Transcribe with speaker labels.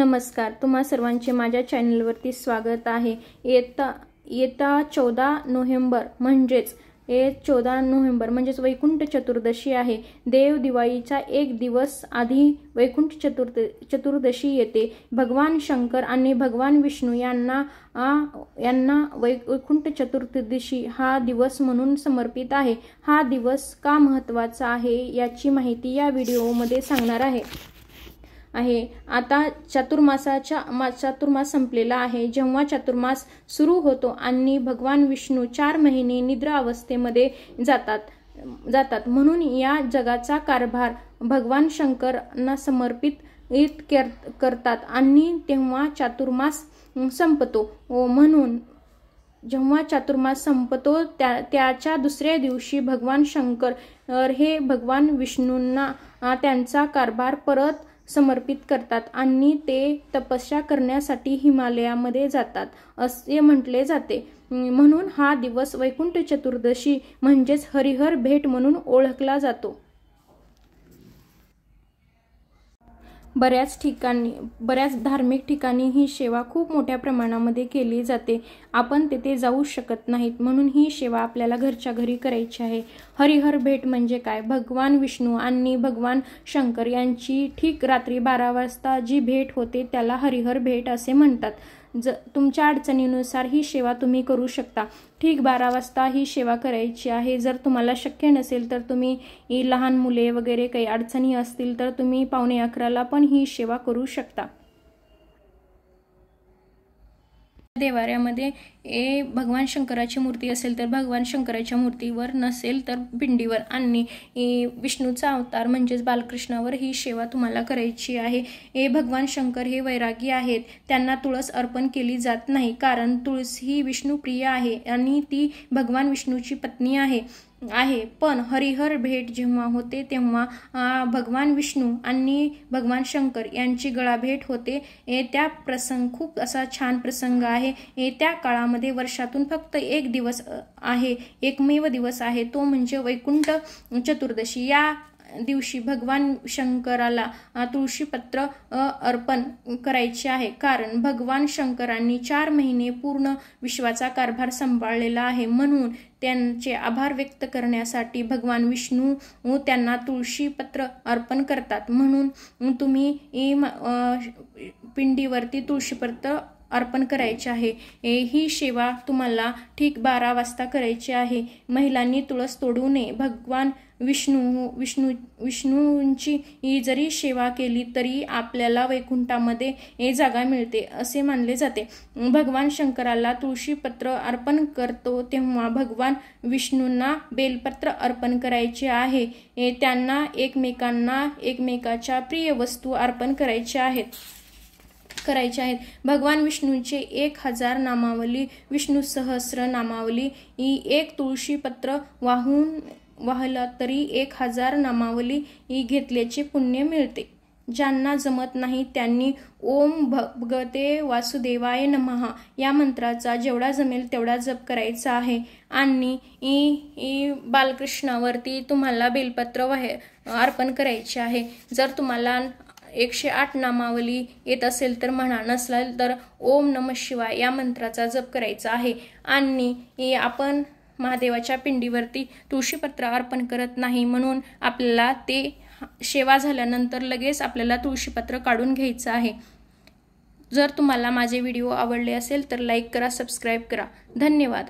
Speaker 1: नमस्कार, तुम्हा सर्वांचे माझ्या चॅनलवरती स्वागत आहे। येता 14 नोव्हेंबर म्हणजेच 14 नोव्हेंबर म्हणजेच वैकुंठ चतुर्दशी आहे। देव दिवाळीचा एक दिवस आधी वैकुंठ चतुर्दशी येते। भगवान शंकर आणि भगवान विष्णू यांना वैकुंठ चतुर्दशी हा दिवस म्हणून समर्पित आहे। हा दिवस का महत्त्वाचा आहे याची माहिती या व्हिडिओमध्ये सांगणार आहे। आता चातुर्मास संपलेला आहे। जेव्हा चातुर्मास सुरू होतो आणि भगवान विष्णू 4 महिने निद्रा अवस्थेमध्ये जातात म्हणून या जगाचा कारभार भगवान शंकरांना समर्पित करतात आणि तेव्हा चातुर्मास संपतो। म्हणून जेव्हा चातुर्मास संपतो त्याच्या दुसऱ्या दिवशी भगवान शंकर हे भगवान विष्णूंना त्यांचा कारभार परत समर्पित करतात आणि ते तपस्या करण्यासाठी हिमालयामध्ये जातात असे म्हटले जाते। म्हणून हा दिवस वैकुंठ चतुर्दशी म्हणजेच हरिहर भेट म्हणून ओळखला जातो। बऱ्याच धार्मिक ठिकाणी ही सेवा खूप मोठ्या प्रमाणामध्ये केली जाते। आपण तिथे जाऊ शकत नाहीत म्हणून ही सेवा आपल्याला घरच्या घरी करायची आहे। हरिहर भेट म्हणजे काय? भगवान विष्णू आणि भगवान शंकर यांची ठीक रात्री 12 वाजता जी भेट होते त्याला हरिहर भेट असे म्हणतात। तुमच्या अडचणीनुसार ही सेवा तुम्ही करू शकता। ठीक 12 वाजता ही सेवा करायची आहे। जर तुम्हाला शक्य नसेल तर तुम्ही लहान मुले वगैरे काही अडचणी असतील तर तुम्ही 11:45 पण ही सेवा करू शकता। देवाऱ्यामध्ये भगवान शंकराची मूर्ती असेल तर भगवान शंकराच्या मूर्तीवर, नसेल तर पिंडीवर आणि विष्णूचा अवतार म्हणजेच बालकृष्णावर ही सेवा तुम्हाला करायची आहे। भगवान शंकर हे वैरागी आहेत, त्यांना तुळस अर्पण केली जात नाही कारण तुळस ही विष्णुप्रिय आहे आणि ती भगवान विष्णूची पत्नी आहे। पण हरिहर भेट जेव्हा होते तेव्हा भगवान विष्णू आणि भगवान शंकर यांची गळाभेट होते। त्या प्रसंग खूप असा छान प्रसंग आहे। त्या काळामध्ये वर्षातून फक्त एक दिवस आहे, एकमेव दिवस आहे, तो म्हणजे वैकुंठ चतुर्दशी। या दिवशी भगवान शंकराला तुळशीपत्र अर्पण करायचे आहे कारण भगवान शंकरांनी 4 महिने पूर्ण विश्वाचा कारभार सांभाळलेला आहे। म्हणून त्यांचे आभार व्यक्त करण्यासाठी भगवान विष्णू त्यांना तुळशीपत्र अर्पण करतात। म्हणून तुम्ही पिंडीवरती तुळशीपत्र अर्पण करायचे आहे। ही सेवा तुम्हाला ठीक 12 वाजता करायची आहे। महिलांनी तुळस तोडू नये। भगवान विष्णूंची जरी सेवा केली तरी आपल्याला वैकुंठामध्ये जागा मिळते असे मानले जाते। भगवान शंकराला तुळशीपत्र अर्पण करतो तेव्हा भगवान विष्णूंना बेलपत्र अर्पण करायचे आहे। त्यांना एकमेकाच्या प्रिय वस्तू अर्पण करायच्या आहेत। भगवान विष्णूंचे 1000 नामावली, विष्णू सहस्र नामावली, एक तुळशीपत्र वाहला तरी 1000 नामावली घेतल्याचे पुण्य मिळते। ज्यांना जमत नाही त्यांनी ओम भगवते वासुदेवाय नमः या मंत्राचा जेवढा जमेल तेवढा जप करायचा आहे आणि बालकृष्णावरती तुम्हाला बेलपत्र अर्पण करायचे आहे। जर तुम्हाला 108 नामावली येत असेल तर म्हणा, नसेल तर ओम नमः शिवाय या मंत्राचा जप करायचा आहे। आणि आपण महादेवाच्या पिंडीवरती तुळशीपत्र अर्पण करत नाही म्हणून आपल्याला ते सेवा झाल्यानंतर लगेच आपल्याला तुळशीपत्र काढून घ्यायचं आहे। जर तुम्हाला माझे व्हिडिओ आवडले असेल तर लाईक करा, सबस्क्राईब करा। धन्यवाद।